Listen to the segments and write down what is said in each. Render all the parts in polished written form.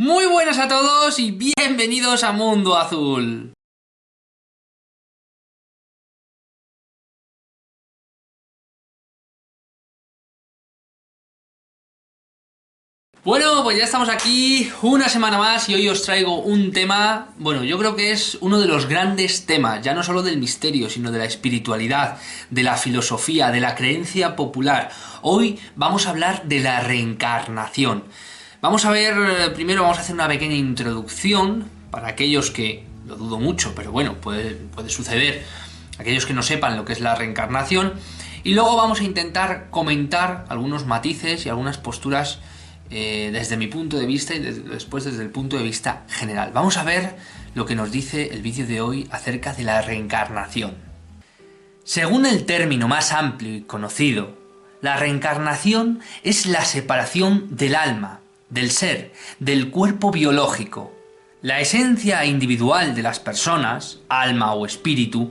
Muy buenas a todos y bienvenidos a Mundo Azul. Bueno, pues ya estamos aquí una semana más y hoy os traigo un tema, bueno, yo creo que es uno de los grandes temas, ya no solo del misterio, sino de la espiritualidad, de la filosofía, de la creencia popular. Hoy vamos a hablar de la reencarnación. Vamos a ver, primero vamos a hacer una pequeña introducción para aquellos que, lo dudo mucho, pero bueno, puede suceder, aquellos que no sepan lo que es la reencarnación, y luego vamos a intentar comentar algunos matices y algunas posturas desde mi punto de vista y después desde el punto de vista general. Vamos a ver lo que nos dice el vídeo de hoy acerca de la reencarnación. Según el término más amplio y conocido, la reencarnación es la separación del alma, del ser, del cuerpo biológico. La esencia individual de las personas, alma o espíritu,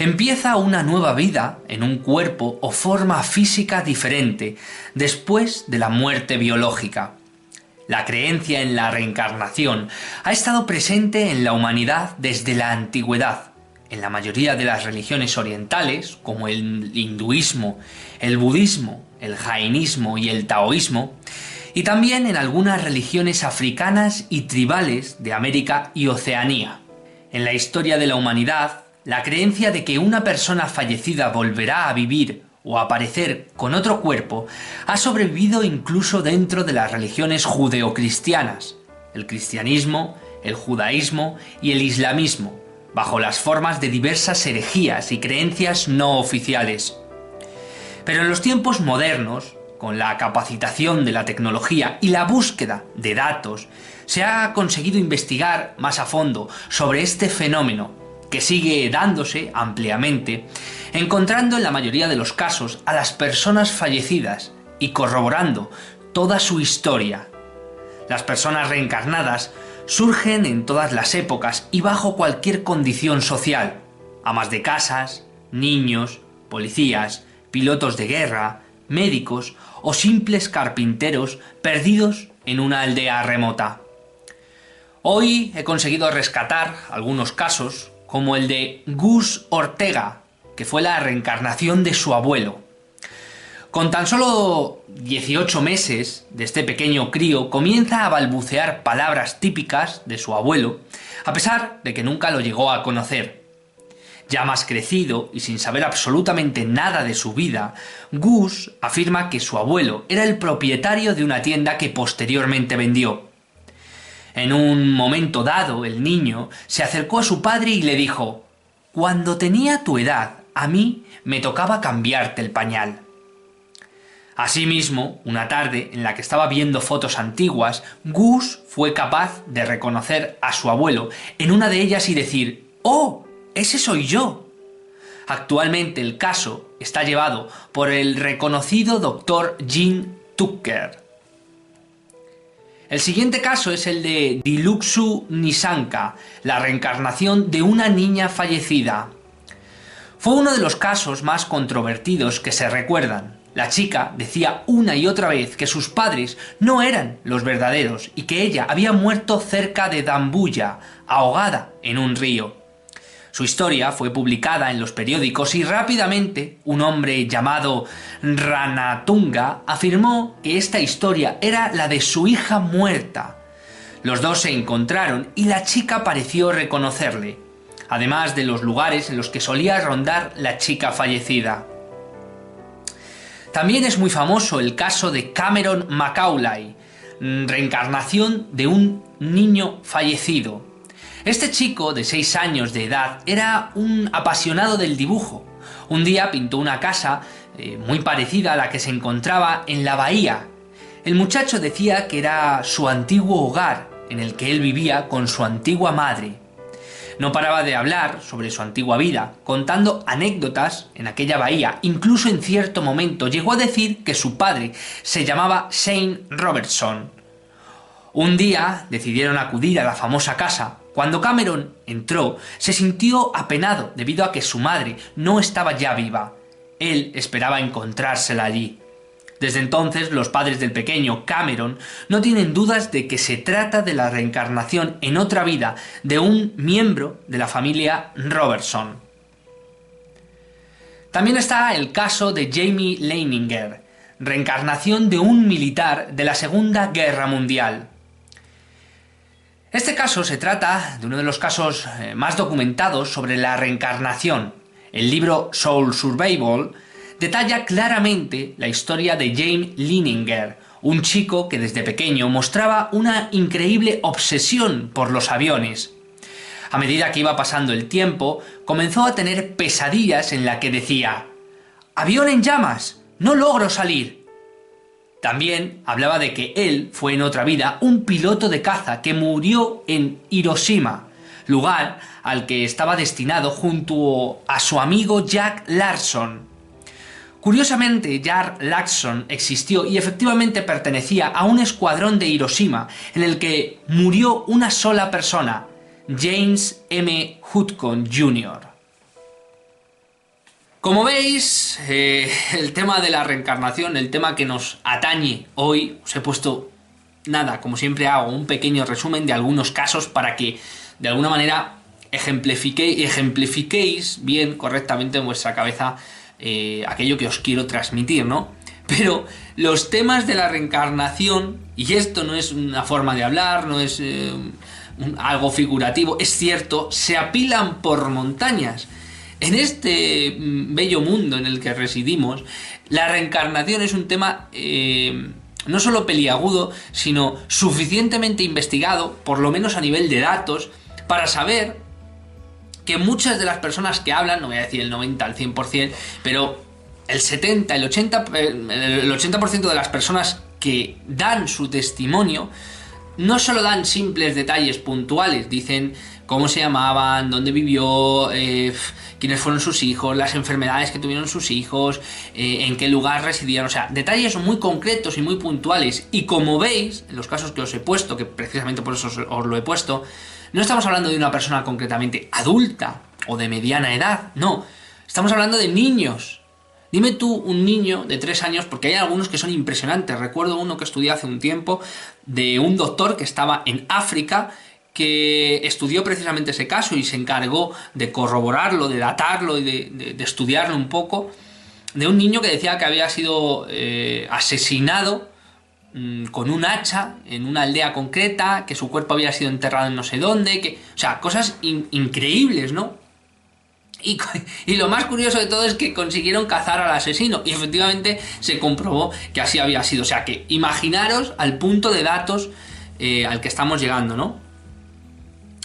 empieza una nueva vida en un cuerpo o forma física diferente después de la muerte biológica. La creencia en la reencarnación ha estado presente en la humanidad desde la antigüedad. En la mayoría de las religiones orientales, como el hinduismo, el budismo, el jainismo y el taoísmo, y también en algunas religiones africanas y tribales de América y Oceanía. En la historia de la humanidad, la creencia de que una persona fallecida volverá a vivir o a aparecer con otro cuerpo ha sobrevivido incluso dentro de las religiones judeocristianas, el cristianismo, el judaísmo y el islamismo, bajo las formas de diversas herejías y creencias no oficiales. Pero en los tiempos modernos, con la capacitación de la tecnología y la búsqueda de datos, se ha conseguido investigar más a fondo sobre este fenómeno, que sigue dándose ampliamente, encontrando en la mayoría de los casos a las personas fallecidas y corroborando toda su historia. Las personas reencarnadas surgen en todas las épocas y bajo cualquier condición social: amas de casas, niños, policías, pilotos de guerra, médicos o simples carpinteros perdidos en una aldea remota. Hoy he conseguido rescatar algunos casos, como el de Gus Ortega, que fue la reencarnación de su abuelo. Con tan solo 18 meses de este pequeño crío comienza a balbucear palabras típicas de su abuelo, a pesar de que nunca lo llegó a conocer. Ya más crecido y sin saber absolutamente nada de su vida, Gus afirma que su abuelo era el propietario de una tienda que posteriormente vendió. En un momento dado, el niño se acercó a su padre y le dijo: «Cuando tenía tu edad, a mí me tocaba cambiarte el pañal». Asimismo, una tarde en la que estaba viendo fotos antiguas, Gus fue capaz de reconocer a su abuelo en una de ellas y decir: «¡Oh! ¡Ese soy yo!». Actualmente el caso está llevado por el reconocido Dr. Jim Tucker. El siguiente caso es el de Dilukshu Nisanka, la reencarnación de una niña fallecida. Fue uno de los casos más controvertidos que se recuerdan. La chica decía una y otra vez que sus padres no eran los verdaderos y que ella había muerto cerca de Dambuya, ahogada en un río. Su historia fue publicada en los periódicos y rápidamente un hombre llamado Ranatunga afirmó que esta historia era la de su hija muerta. Los dos se encontraron y la chica pareció reconocerle, además de los lugares en los que solía rondar la chica fallecida. También es muy famoso el caso de Cameron Macaulay, reencarnación de un niño fallecido. Este chico de 6 años de edad era un apasionado del dibujo. Un día pintó una casa muy parecida a la que se encontraba en la bahía. El muchacho decía que era su antiguo hogar, en el que él vivía con su antigua madre. No paraba de hablar sobre su antigua vida, contando anécdotas en aquella bahía. Incluso en cierto momento llegó a decir que su padre se llamaba Shane Robertson. Un día decidieron acudir a la famosa casa. Cuando Cameron entró, se sintió apenado debido a que su madre no estaba ya viva. Él esperaba encontrársela allí. Desde entonces, los padres del pequeño Cameron no tienen dudas de que se trata de la reencarnación en otra vida de un miembro de la familia Robertson. También está el caso de Jamie Leininger, reencarnación de un militar de la Segunda Guerra Mundial. Este caso se trata de uno de los casos más documentados sobre la reencarnación. El libro Soul Survival detalla claramente la historia de Jamie Leininger, un chico que desde pequeño mostraba una increíble obsesión por los aviones. A medida que iba pasando el tiempo, comenzó a tener pesadillas en las que decía: «¡Avión en llamas! ¡No logro salir!». También hablaba de que él fue en otra vida un piloto de caza que murió en Hiroshima, lugar al que estaba destinado junto a su amigo Jack Larson. Curiosamente, Jack Larson existió y efectivamente pertenecía a un escuadrón de Hiroshima en el que murió una sola persona, James M. Hudson Jr. Como veis, el tema de la reencarnación, el tema que nos atañe hoy, os he puesto, nada, como siempre hago, un pequeño resumen de algunos casos para que, de alguna manera, ejemplifiquéis bien, correctamente en vuestra cabeza aquello que os quiero transmitir, ¿no? Pero los temas de la reencarnación, y esto no es una forma de hablar, no es algo figurativo, es cierto, se apilan por montañas. En este bello mundo en el que residimos, la reencarnación es un tema no solo peliagudo, sino suficientemente investigado, por lo menos a nivel de datos, para saber que muchas de las personas que hablan, no voy a decir el 90 al 100%, pero el 70, el 80% de las personas que dan su testimonio no solo dan simples detalles puntuales, dicen cómo se llamaban, dónde vivió, quiénes fueron sus hijos, las enfermedades que tuvieron sus hijos, en qué lugar residían, o sea, detalles muy concretos y muy puntuales. Y como veis, en los casos que os he puesto, que precisamente por eso os lo he puesto, no estamos hablando de una persona concretamente adulta o de mediana edad, no, estamos hablando de niños. Dime tú un niño de 3 años, porque hay algunos que son impresionantes. Recuerdo uno que estudié hace un tiempo de un doctor que estaba en África, que estudió precisamente ese caso y se encargó de corroborarlo, de datarlo y de estudiarlo un poco, de un niño que decía que había sido asesinado con un hacha en una aldea concreta, que su cuerpo había sido enterrado en no sé dónde, o sea, cosas increíbles, ¿no? Y lo más curioso de todo es que consiguieron cazar al asesino y efectivamente se comprobó que así había sido. O sea que imaginaros al punto de datos al que estamos llegando, ¿no?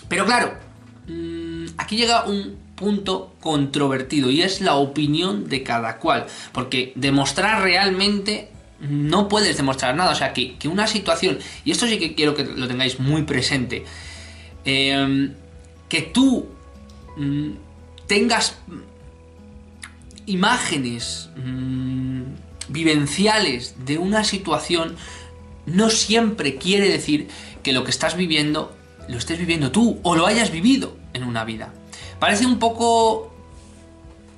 Pero claro, aquí llega un punto controvertido y es la opinión de cada cual. Porque demostrar realmente no puedes demostrar nada. O sea que una situación, y esto sí que quiero que lo tengáis muy presente, que tú tengas imágenes vivenciales de una situación no siempre quiere decir que lo que estás viviendo lo estés viviendo tú o lo hayas vivido en una vida. Parece un poco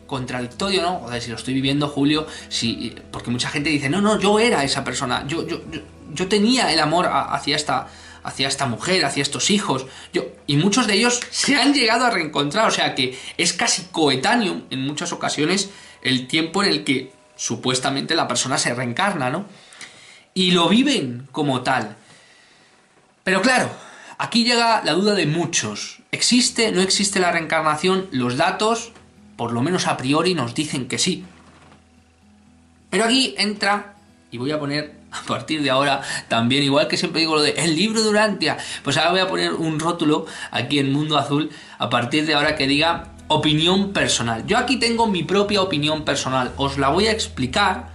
contradictorio, ¿no? Joder, si lo estoy viviendo, Julio, sí, porque mucha gente dice, no, yo era esa persona, yo tenía el amor hacia esta mujer, hacia estos hijos, y muchos de ellos se han llegado a reencontrar, o sea que es casi coetáneo en muchas ocasiones el tiempo en el que supuestamente la persona se reencarna, ¿no? Y lo viven como tal. Pero claro, aquí llega la duda de muchos. ¿Existe, no existe la reencarnación? Los datos, por lo menos a priori, nos dicen que sí. Pero aquí entra, y voy a poner a partir de ahora también, igual que siempre digo lo de el libro de Urantia, pues ahora voy a poner un rótulo aquí en Mundo Azul a partir de ahora que diga opinión personal. Yo aquí tengo mi propia opinión personal, os la voy a explicar.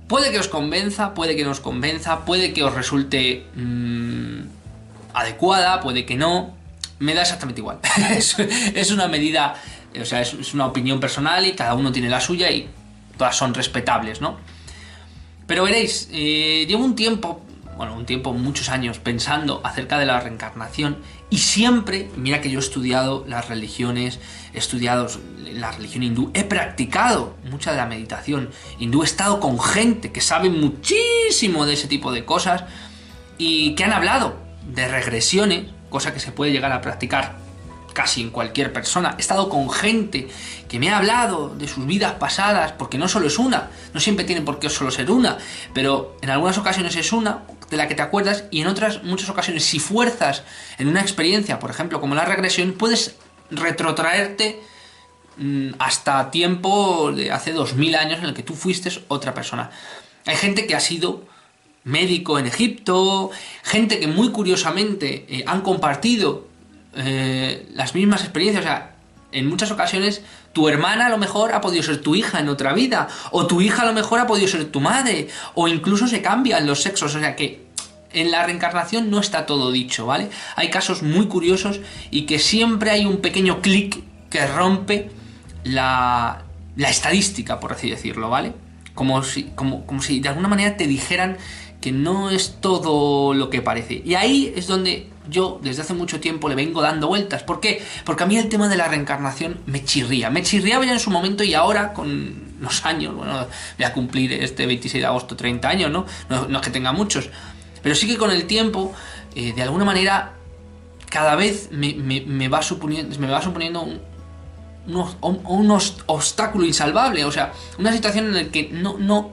Puede que os convenza, puede que no os convenza, puede que os resulte adecuada, puede que no, me da exactamente igual. Es una medida, o sea, es una opinión personal y cada uno tiene la suya y todas son respetables, ¿no? Pero veréis, llevo un tiempo un tiempo, muchos años, pensando acerca de la reencarnación y siempre, mira que yo he estudiado las religiones, he estudiado la religión hindú, he practicado mucha de la meditación hindú, he estado con gente que sabe muchísimo de ese tipo de cosas y que han hablado de regresiones, cosa que se puede llegar a practicar casi en cualquier persona. He estado con gente que me ha hablado de sus vidas pasadas, porque no solo es una, no siempre tiene por qué solo ser una, pero en algunas ocasiones es una de la que te acuerdas y en otras muchas ocasiones, si fuerzas en una experiencia, por ejemplo, como la regresión, puedes retrotraerte hasta tiempo de hace 2000 años en el que tú fuiste otra persona. Hay gente que ha sido médico en Egipto, gente que muy curiosamente han compartido las mismas experiencias. O sea, en muchas ocasiones tu hermana a lo mejor ha podido ser tu hija en otra vida, o tu hija a lo mejor ha podido ser tu madre, o incluso se cambian los sexos. O sea que en la reencarnación no está todo dicho, ¿vale? Hay casos muy curiosos y que siempre hay un pequeño clic que rompe la estadística, por así decirlo, ¿vale? Como si de alguna manera te dijeran que no es todo lo que parece. Y ahí es donde yo desde hace mucho tiempo le vengo dando vueltas. ¿Por qué? Porque a mí el tema de la reencarnación me chirría. Me chirriaba ya en su momento y ahora con los años, bueno, voy a cumplir este 26 de agosto 30 años, ¿no? No es que tenga muchos. Pero sí que con el tiempo, de alguna manera, cada vez me va suponiendo un obstáculo insalvable. O sea, una situación en la que no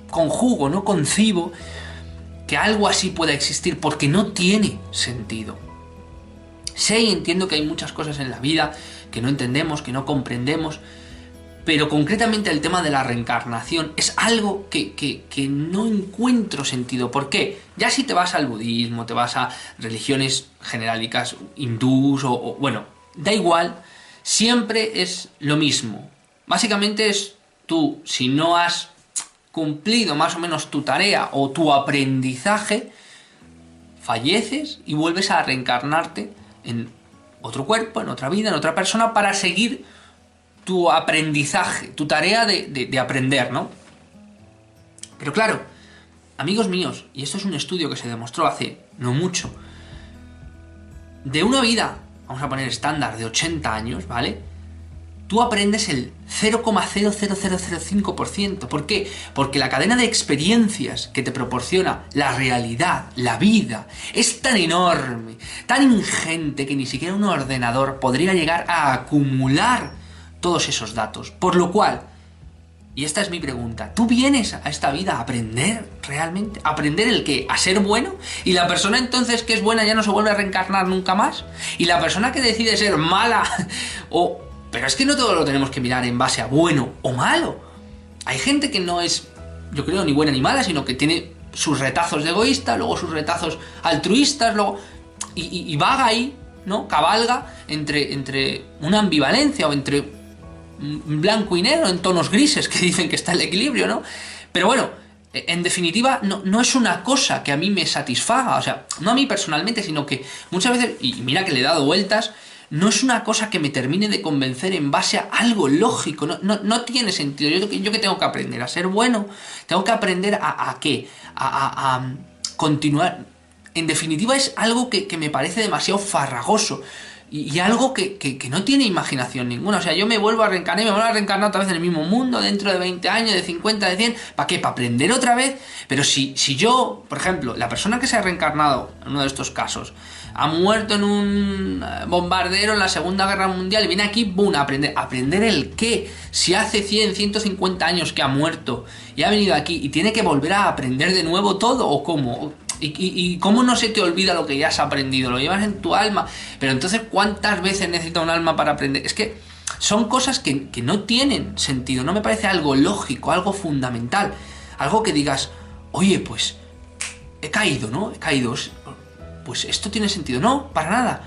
conjugo, no concibo que algo así pueda existir porque no tiene sentido. Sé y entiendo que hay muchas cosas en la vida que no entendemos, que no comprendemos, pero concretamente el tema de la reencarnación es algo que no encuentro sentido. ¿Por qué? Ya si te vas al budismo, te vas a religiones genéricas, hindús o bueno, da igual, siempre es lo mismo. Básicamente es tú, si no has cumplido más o menos tu tarea o tu aprendizaje, falleces y vuelves a reencarnarte en otro cuerpo, en otra vida, en otra persona para seguir tu aprendizaje, tu tarea de aprender, ¿no? Pero claro, amigos míos, y esto es un estudio que se demostró hace no mucho, de una vida, vamos a poner estándar, de 80 años, ¿vale? Tú aprendes el 0,00005%. ¿Por qué? Porque la cadena de experiencias que te proporciona la realidad, la vida, es tan enorme, tan ingente, que ni siquiera un ordenador podría llegar a acumular todos esos datos. Por lo cual, y esta es mi pregunta, ¿tú vienes a esta vida a aprender realmente? ¿A aprender el qué? ¿A ser bueno? ¿Y la persona entonces que es buena ya no se vuelve a reencarnar nunca más? ¿Y la persona que decide ser mala Pero es que no todo lo tenemos que mirar en base a bueno o malo. Hay gente que no es, yo creo, ni buena ni mala, sino que tiene sus retazos de egoísta, luego sus retazos altruistas, luego y vaga ahí, ¿no? Cabalga entre una ambivalencia o entre blanco y negro, en tonos grises, que dicen que está el equilibrio, ¿no? Pero bueno, en definitiva, no es una cosa que a mí me satisfaga, o sea, no a mí personalmente, sino que muchas veces, y mira que le he dado vueltas, no es una cosa que me termine de convencer en base a algo lógico, no tiene sentido. Yo que tengo que aprender a ser bueno, tengo que aprender a qué, a continuar. En definitiva es algo que me parece demasiado farragoso y algo que no tiene imaginación ninguna. O sea, yo me vuelvo a reencarnar otra vez en el mismo mundo dentro de 20 años, de 50, de 100, ¿para qué? ¿Para aprender otra vez? Pero si yo, por ejemplo, la persona que se ha reencarnado en uno de estos casos, ha muerto en un bombardero en la Segunda Guerra Mundial y viene aquí, ¡bum!, a aprender. ¿Aprender el qué? Si hace 100, 150 años que ha muerto y ha venido aquí y tiene que volver a aprender de nuevo todo, ¿o cómo? ¿Y cómo no se te olvida lo que ya has aprendido? Lo llevas en tu alma. Pero entonces, ¿cuántas veces necesita un alma para aprender? Es que son cosas que no tienen sentido. No me parece algo lógico, algo fundamental. Algo que digas, oye, pues he caído, ¿no? He caído. Pues esto tiene sentido. No, para nada.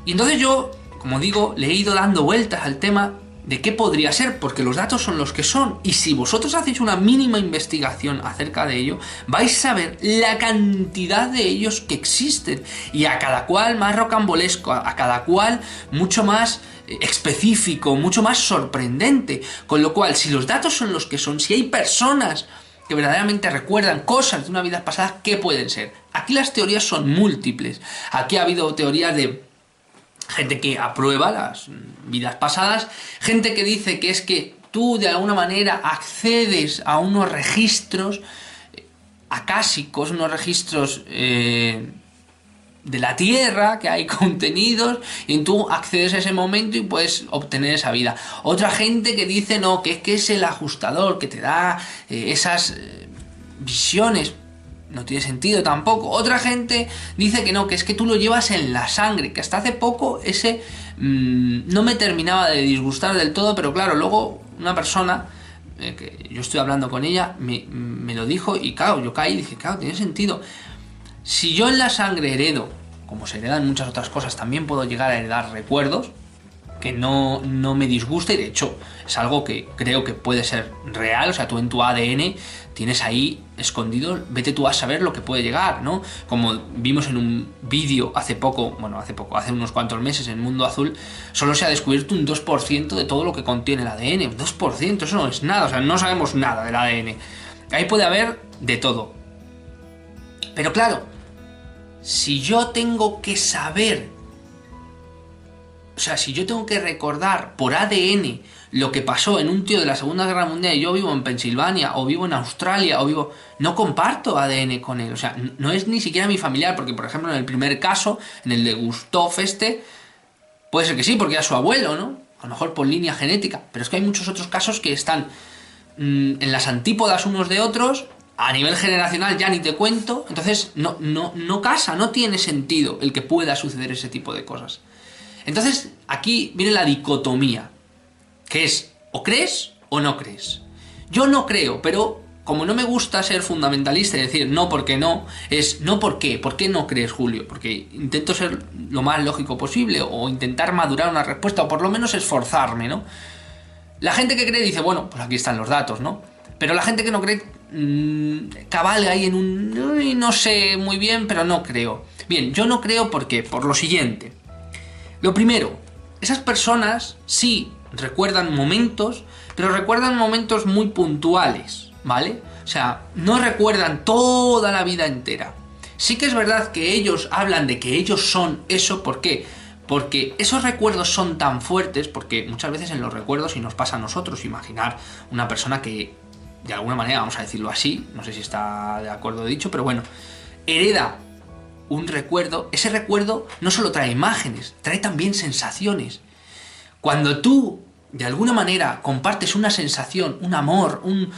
Y entonces yo, como digo, le he ido dando vueltas al tema de qué podría ser, porque los datos son los que son. Y si vosotros hacéis una mínima investigación acerca de ello, vais a ver la cantidad de ellos que existen. Y a cada cual más rocambolesco, a cada cual mucho más específico, mucho más sorprendente. Con lo cual, si los datos son los que son, si hay personas que verdaderamente recuerdan cosas de una vida pasada, ¿qué pueden ser? Aquí las teorías son múltiples. Aquí ha habido teorías de gente que aprueba las vidas pasadas, gente que dice que es que tú de alguna manera accedes a unos registros acásicos, unos registros de la Tierra, que hay contenidos, y tú accedes a ese momento y puedes obtener esa vida. Otra gente que dice no, que es el ajustador que te da esas visiones. No tiene sentido tampoco. Otra gente dice que no, que es que tú lo llevas en la sangre, que hasta hace poco ese no me terminaba de disgustar del todo, pero claro, luego una persona que yo estoy hablando con ella me lo dijo y claro, yo caí y dije, claro, tiene sentido. Si yo en la sangre heredo, como se heredan muchas otras cosas, también puedo llegar a heredar recuerdos que no me disgusta, y de hecho es algo que creo que puede ser real. O sea, tú en tu ADN tienes ahí escondido, vete tú a saber lo que puede llegar, ¿no? Como vimos en un vídeo hace unos cuantos meses en Mundo Azul, solo se ha descubierto un 2% de todo lo que contiene el ADN. Un 2%, eso no es nada, o sea, no sabemos nada del ADN. Ahí puede haber de todo. Pero claro, si yo tengo que saber, o sea, si yo tengo que recordar por ADN lo que pasó en un tío de la Segunda Guerra Mundial y yo vivo en Pensilvania o vivo en Australia no comparto ADN con él. O sea, no es ni siquiera mi familiar, porque por ejemplo en el primer caso, en el de Gustav puede ser que sí, porque era su abuelo, ¿no? A lo mejor por línea genética, pero es que hay muchos otros casos que están en las antípodas unos de otros. A nivel generacional ya ni te cuento. Entonces no casa, no tiene sentido el que pueda suceder ese tipo de cosas. Entonces aquí viene la dicotomía, que es o crees o no crees. Yo no creo, pero como no me gusta ser fundamentalista y decir no porque no, es no por qué. ¿Por qué no crees, Julio? Porque intento ser lo más lógico posible o intentar madurar una respuesta o por lo menos esforzarme, ¿no? La gente que cree dice, bueno, pues aquí están los datos, ¿no? Pero la gente que no cree cabalga ahí en un no sé muy bien, pero no creo. Bien, yo no creo porque por lo siguiente. Lo primero, esas personas sí recuerdan momentos, pero recuerdan momentos muy puntuales, ¿vale? O sea, no recuerdan toda la vida entera. Sí que es verdad que ellos hablan de que ellos son eso, ¿por qué? Porque esos recuerdos son tan fuertes, porque muchas veces en los recuerdos, y nos pasa a nosotros, imaginar una persona que, de alguna manera, vamos a decirlo así, no sé si está de acuerdo dicho, pero bueno, hereda un recuerdo. Ese recuerdo no solo trae imágenes, trae también sensaciones. Cuando tú, de alguna manera, compartes una sensación, un amor, un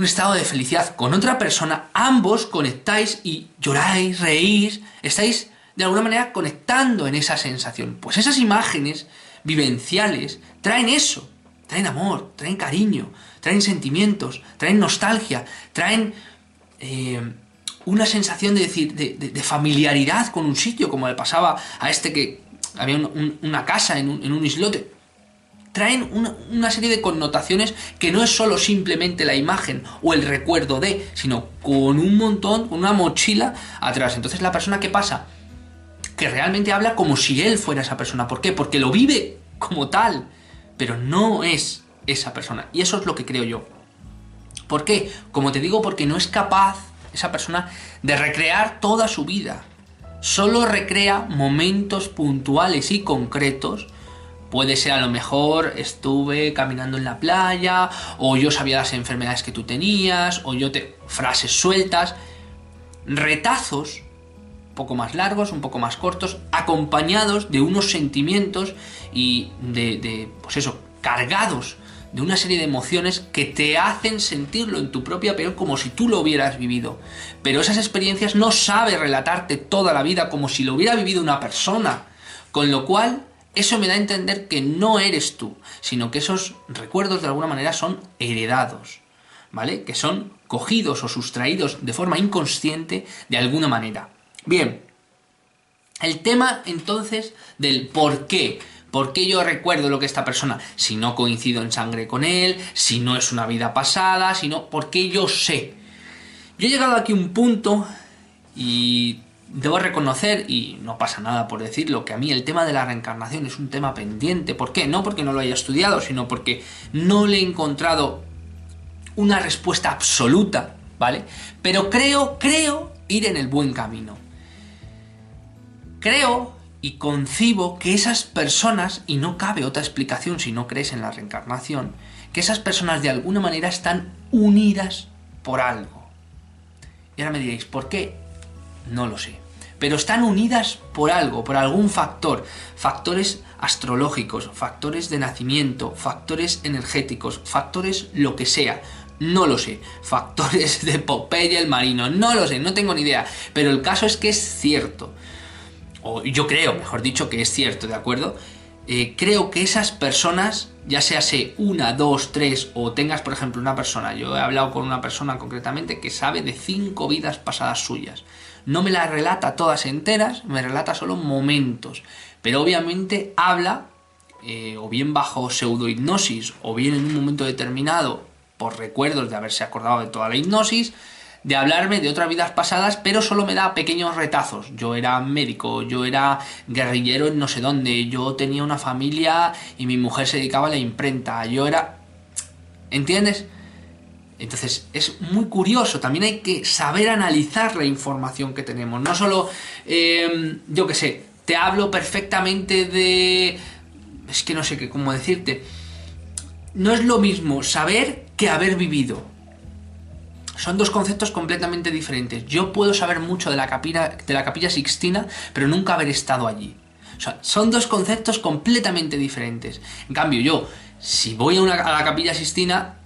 estado de felicidad con otra persona, ambos conectáis y lloráis, reís, estáis de alguna manera conectando en esa sensación. Pues esas imágenes vivenciales traen eso, traen amor, traen cariño, traen sentimientos, traen nostalgia, traen una sensación de decir, de familiaridad con un sitio, como le pasaba a este que había una casa en un islote. Traen una serie de connotaciones que no es solo simplemente la imagen o el recuerdo de, sino con un montón, con una mochila atrás. Entonces la persona, ¿qué pasa? Que realmente habla como si él fuera esa persona. ¿Por qué? Porque lo vive como tal, pero no es esa persona. Y eso es lo que creo yo. ¿Por qué? Como te digo, porque no es capaz esa persona de recrear toda su vida. Solo recrea momentos puntuales y concretos. Puede ser, a lo mejor estuve caminando en la playa, o yo sabía las enfermedades que tú tenías, o frases sueltas, retazos un poco más largos, un poco más cortos, acompañados de unos sentimientos y pues eso, cargados de una serie de emociones que te hacen sentirlo en tu propia piel como si tú lo hubieras vivido. Pero esas experiencias no sabe relatarte toda la vida como si lo hubiera vivido una persona, con lo cual eso me da a entender que no eres tú, sino que esos recuerdos de alguna manera son heredados, ¿vale? Que son cogidos o sustraídos de forma inconsciente de alguna manera. Bien, el tema entonces del por qué. ¿Por qué yo recuerdo lo que esta persona? Si no coincido en sangre con él, si no es una vida pasada, ¿por qué yo sé? Yo he llegado aquí a un punto y debo reconocer, y no pasa nada por decirlo, que a mí el tema de la reencarnación es un tema pendiente. ¿Por qué? No porque no lo haya estudiado, sino porque no le he encontrado una respuesta absoluta, ¿vale? Pero creo ir en el buen camino. Creo y concibo que esas personas, y no cabe otra explicación si no crees en la reencarnación, que esas personas de alguna manera están unidas por algo. Y ahora me diréis, ¿por qué? No lo sé. Pero están unidas por algo, por algún factor. Factores astrológicos, factores de nacimiento, factores energéticos, factores lo que sea. No lo sé. Factores de Popeye el marino. No lo sé, no tengo ni idea. Pero el caso es que es cierto. O yo creo, mejor dicho, que es cierto, ¿de acuerdo? Creo que esas personas, ya sea una, dos, tres, o tengas, por ejemplo, una persona, yo he hablado con una persona concretamente que sabe de 5 vidas pasadas suyas. No me las relata todas enteras, me relata solo momentos, pero obviamente habla, o bien bajo pseudohipnosis, o bien en un momento determinado, por recuerdos de haberse acordado de toda la hipnosis, de hablarme de otras vidas pasadas, pero solo me da pequeños retazos. Yo era médico, yo era guerrillero en no sé dónde, yo tenía una familia y mi mujer se dedicaba a la imprenta, yo era... ¿Entiendes? Entonces es muy curioso, también hay que saber analizar la información que tenemos, no solo, yo qué sé, te hablo perfectamente de... es que no sé cómo decirte, no es lo mismo saber que haber vivido. Son dos conceptos completamente diferentes. Yo puedo saber mucho de la Capilla Sixtina, pero nunca haber estado allí. O sea, son dos conceptos completamente diferentes. En cambio, yo, si voy a la Capilla Sixtina,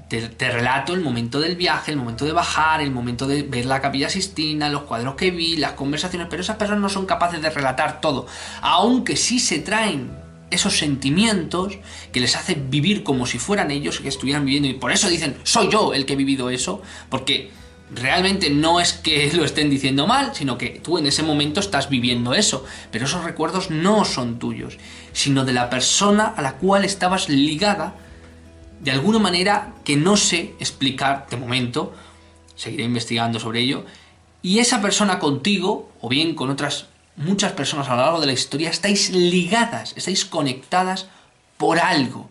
te relato el momento del viaje, el momento de bajar, el momento de ver la Capilla Sixtina, los cuadros que vi, las conversaciones, pero esas personas no son capaces de relatar todo. Aunque sí se traen esos sentimientos que les hace vivir como si fueran ellos que estuvieran viviendo, y por eso dicen, soy yo el que he vivido eso, porque realmente no es que lo estén diciendo mal, sino que tú en ese momento estás viviendo eso, pero esos recuerdos no son tuyos, sino de la persona a la cual estabas ligada de alguna manera que no sé explicar de momento, seguiré investigando sobre ello, y esa persona contigo, o bien con otras muchas personas a lo largo de la historia, estáis ligadas, estáis conectadas por algo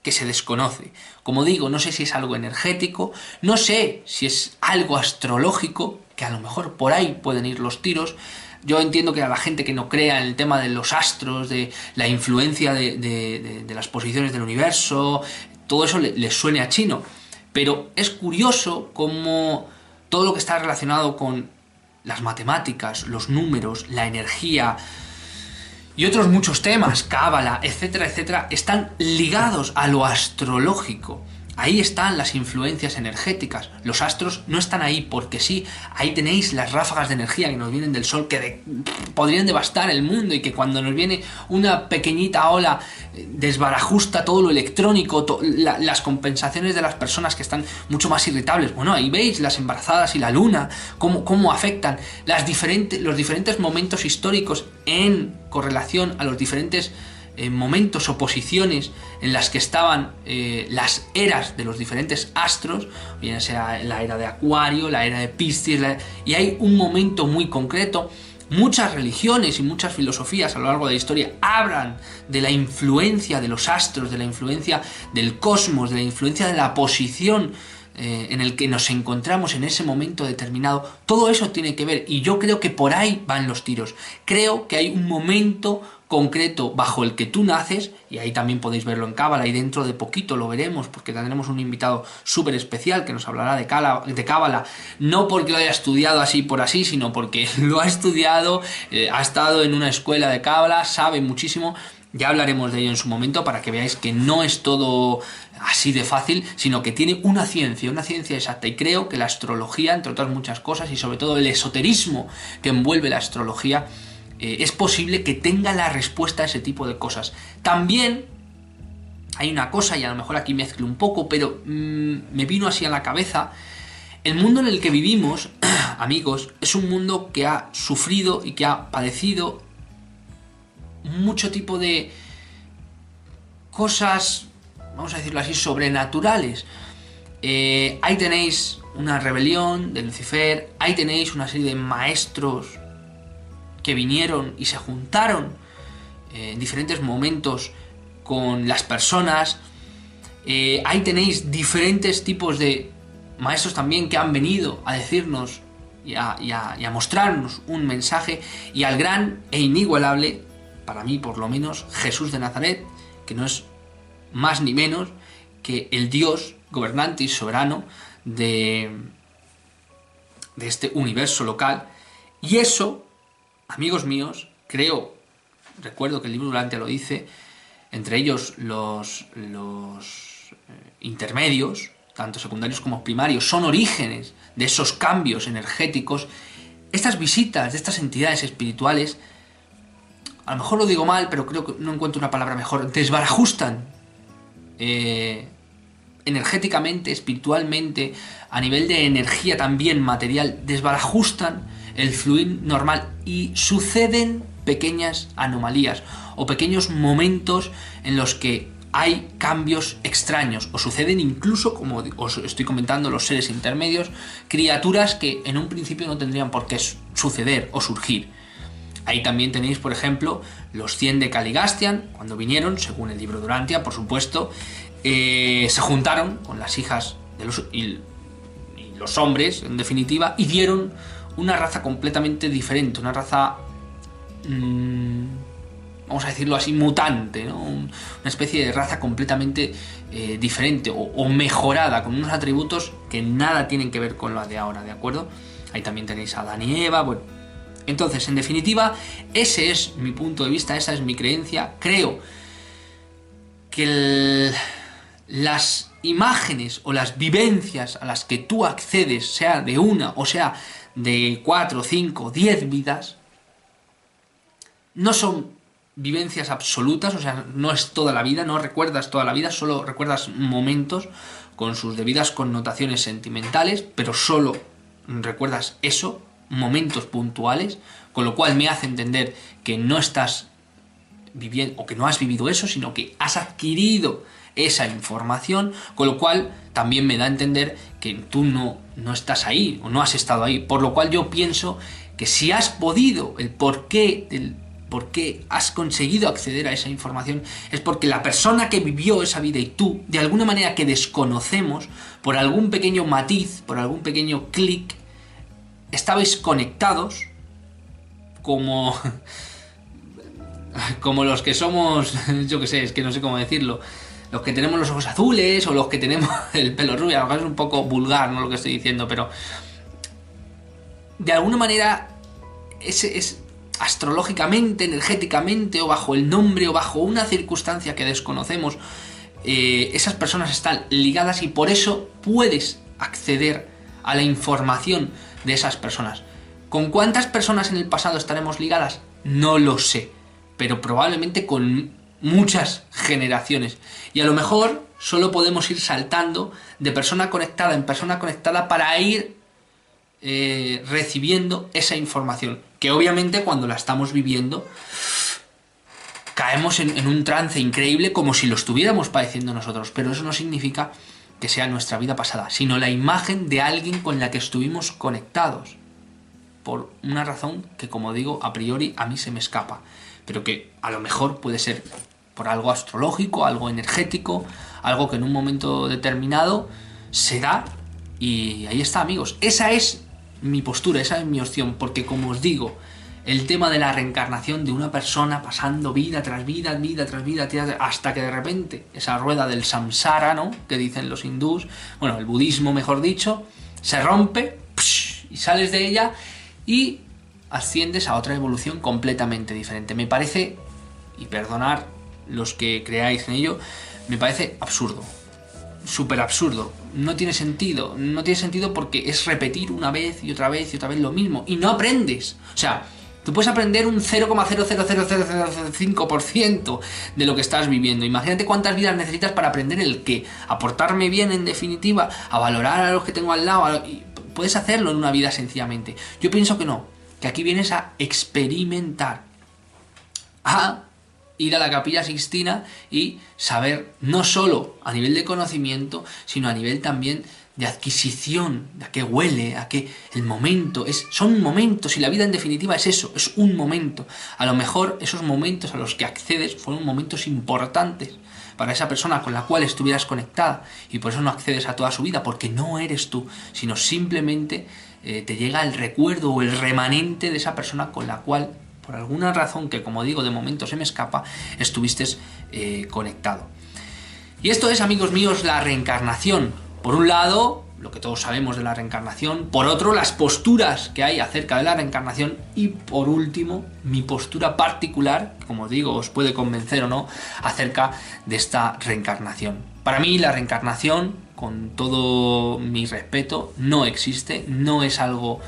que se desconoce. Como digo, no sé si es algo energético, no sé si es algo astrológico, que a lo mejor por ahí pueden ir los tiros. Yo entiendo que a la gente que no crea en el tema de los astros, de la influencia de las posiciones del universo, todo eso les suene a chino. Pero es curioso cómo todo lo que está relacionado con las matemáticas, los números, la energía y otros muchos temas, cábala, etcétera, etcétera, están ligados a lo astrológico. Ahí están las influencias energéticas. Los astros no están ahí porque sí. Ahí tenéis las ráfagas de energía que nos vienen del sol, que podrían devastar el mundo, y que cuando nos viene una pequeñita ola desbarajusta todo lo electrónico, las compensaciones de las personas que están mucho más irritables. Bueno, ahí veis las embarazadas y la luna, cómo afectan los diferentes momentos históricos en correlación a los diferentes momentos o posiciones en las que estaban las eras de los diferentes astros, bien sea la era de Acuario, la era de Piscis, y hay un momento muy concreto. Muchas religiones y muchas filosofías a lo largo de la historia hablan de la influencia de los astros, de la influencia del cosmos, de la influencia de la posición en el que nos encontramos en ese momento determinado. Todo eso tiene que ver, y yo creo que por ahí van los tiros. Creo que hay un momento concreto bajo el que tú naces, y ahí también podéis verlo en Cábala, y dentro de poquito lo veremos porque tendremos un invitado súper especial que nos hablará de Cábala, no porque lo haya estudiado así por así, sino porque lo ha estudiado, ha estado en una escuela de Cábala, sabe muchísimo. Ya hablaremos de ello en su momento para que veáis que no es todo así de fácil, sino que tiene una ciencia exacta, y creo que la astrología, entre otras muchas cosas, y sobre todo el esoterismo que envuelve la astrología, es posible que tenga la respuesta a ese tipo de cosas. También hay una cosa, y a lo mejor aquí mezclo un poco, pero me vino así a la cabeza. El mundo en el que vivimos, amigos, es un mundo que ha sufrido y que ha padecido mucho tipo de cosas, vamos a decirlo así, sobrenaturales. Ahí tenéis una rebelión de Lucifer, ahí tenéis una serie de maestros que vinieron y se juntaron en diferentes momentos con las personas, Ahí tenéis diferentes tipos de maestros también que han venido a decirnos y a mostrarnos un mensaje, y al gran e inigualable, para mí por lo menos, Jesús de Nazaret, que no es más ni menos que el Dios gobernante y soberano de este universo local. Y eso, amigos míos, recuerdo que el libro Durantia lo dice, entre ellos los intermedios, tanto secundarios como primarios, son orígenes de esos cambios energéticos. Estas visitas de estas entidades espirituales, a lo mejor lo digo mal, pero creo que no encuentro una palabra mejor, desbarajustan energéticamente, espiritualmente, a nivel de energía también material, desbarajustan el fluir normal y suceden pequeñas anomalías o pequeños momentos en los que hay cambios extraños, o suceden incluso, como os estoy comentando, los seres intermedios, criaturas que en un principio no tendrían por qué suceder o surgir. Ahí también tenéis, por ejemplo, los 100 de Caligastian, cuando vinieron, según el libro Durantia, por supuesto, se juntaron con las hijas de los hombres, en definitiva, y dieron una raza completamente diferente, una raza, vamos a decirlo así, mutante, ¿no? Una especie de raza completamente diferente o mejorada, con unos atributos que nada tienen que ver con la de ahora, ¿de acuerdo? Ahí también tenéis a Adán y Eva, bueno. Entonces, en definitiva, ese es mi punto de vista, esa es mi creencia. Creo que las imágenes o las vivencias a las que tú accedes, sea de una o sea de 4, 5, 10 vidas, no son vivencias absolutas, o sea, no es toda la vida, no recuerdas toda la vida, solo recuerdas momentos con sus debidas connotaciones sentimentales, pero solo recuerdas eso, momentos puntuales, con lo cual me hace entender que no estás viviendo o que no has vivido eso, sino que has adquirido esa información, con lo cual también me da a entender que tú no estás ahí o no has estado ahí, por lo cual yo pienso que si has podido, el porqué has conseguido acceder a esa información, es porque la persona que vivió esa vida y tú, de alguna manera que desconocemos, por algún pequeño matiz, por algún pequeño clic, estabais conectados como los que somos, yo que sé, es que no sé cómo decirlo, los que tenemos los ojos azules o los que tenemos el pelo rubio. A lo mejor es un poco vulgar, ¿no?, lo que estoy diciendo, pero de alguna manera es astrológicamente, energéticamente, o bajo el nombre o bajo una circunstancia que desconocemos, esas personas están ligadas y por eso puedes acceder a la información de esas personas. ¿Con cuántas personas en el pasado estaremos ligadas? No lo sé, pero probablemente con muchas generaciones, y a lo mejor solo podemos ir saltando de persona conectada en persona conectada para ir recibiendo esa información, que obviamente cuando la estamos viviendo caemos en un trance increíble, como si lo estuviéramos padeciendo nosotros, pero eso no significa que sea nuestra vida pasada, sino la imagen de alguien con la que estuvimos conectados, por una razón que, como digo, a priori a mí se me escapa, pero que a lo mejor puede ser por algo astrológico, algo energético, algo que en un momento determinado se da, y ahí está, amigos. Esa es mi postura, esa es mi opción, porque como os digo, el tema de la reencarnación de una persona pasando vida tras vida, vida tras vida, hasta que de repente esa rueda del samsara, ¿no?, que dicen los hindús, bueno, el budismo mejor dicho, se rompe y sales de ella y asciendes a otra evolución completamente diferente. Me parece, y perdonad los que creáis en ello, me parece absurdo, súper absurdo. No tiene sentido porque es repetir una vez y otra vez y otra vez lo mismo y no aprendes. O sea, tú puedes aprender un 0,00005% de lo que estás viviendo. Imagínate cuántas vidas necesitas para aprender el qué, a portarme bien, en definitiva, a valorar a los que tengo al lado. Puedes hacerlo en una vida sencillamente. Yo pienso que no, que aquí vienes a experimentar, a ir a la Capilla Sixtina y saber, no solo a nivel de conocimiento, sino a nivel también de adquisición, de a qué huele, a qué el momento, son momentos, y la vida en definitiva es eso, es un momento. A lo mejor esos momentos a los que accedes fueron momentos importantes para esa persona con la cual estuvieras conectada, y por eso no accedes a toda su vida, porque no eres tú, sino simplemente te llega el recuerdo o el remanente de esa persona con la cual, por alguna razón que, como digo, de momento se me escapa, estuviste conectado. Y esto es, amigos míos, la reencarnación. Por un lado, lo que todos sabemos de la reencarnación, por otro, las posturas que hay acerca de la reencarnación, y por último, mi postura particular, como os digo, os puede convencer o no, acerca de esta reencarnación. Para mí, la reencarnación, con todo mi respeto, no existe, no es algo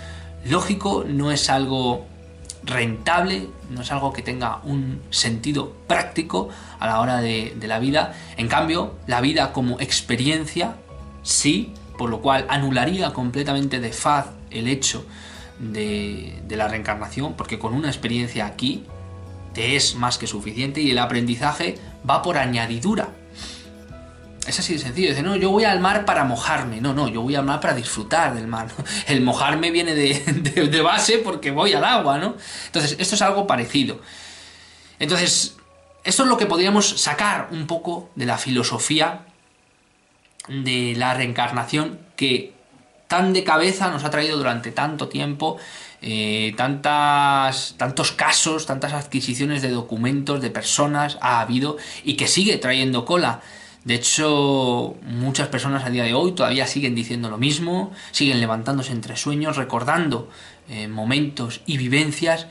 lógico, no es algo rentable, no es algo que tenga un sentido práctico a la hora de la vida. En cambio, la vida como experiencia, sí, por lo cual anularía completamente de faz el hecho de la reencarnación, porque con una experiencia aquí te es más que suficiente y el aprendizaje va por añadidura. Es así de sencillo. Dice, no, yo voy al mar para mojarme. No, yo voy al mar para disfrutar del mar. El mojarme viene de base porque voy al agua, ¿no? Entonces, esto es algo parecido. Entonces, esto es lo que podríamos sacar un poco de la filosofía de la reencarnación, que tan de cabeza nos ha traído durante tanto tiempo, tantos casos, tantas adquisiciones de documentos, de personas ha habido, y que sigue trayendo cola. De hecho, muchas personas a día de hoy todavía siguen diciendo lo mismo, siguen levantándose entre sueños, recordando momentos y vivencias,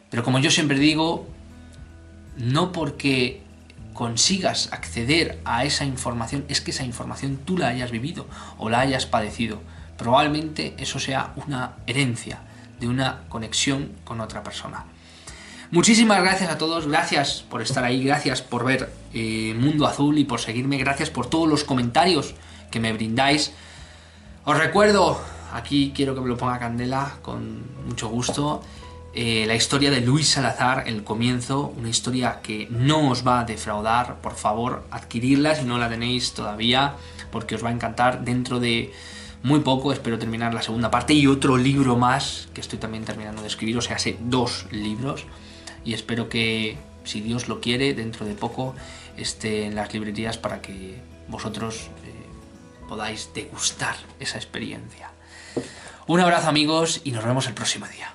pero como yo siempre digo, no porque consigas acceder a esa información es que esa información tú la hayas vivido o la hayas padecido. Probablemente eso sea una herencia de una conexión con otra persona. Muchísimas gracias a todos, gracias por estar ahí, gracias por ver Mundo Azul y por seguirme, gracias por todos los comentarios que me brindáis. Os recuerdo, aquí quiero que me lo ponga Candela con mucho gusto, la historia de Luis Salazar, el comienzo, una historia que no os va a defraudar. Por favor, adquirirla si no la tenéis todavía, porque os va a encantar. Dentro de muy poco espero terminar la segunda parte y otro libro más que estoy también terminando de escribir, o sea, 2 libros, y espero que, si Dios lo quiere, dentro de poco esté en las librerías para que vosotros podáis degustar esa experiencia. Un abrazo, amigos, y nos vemos el próximo día.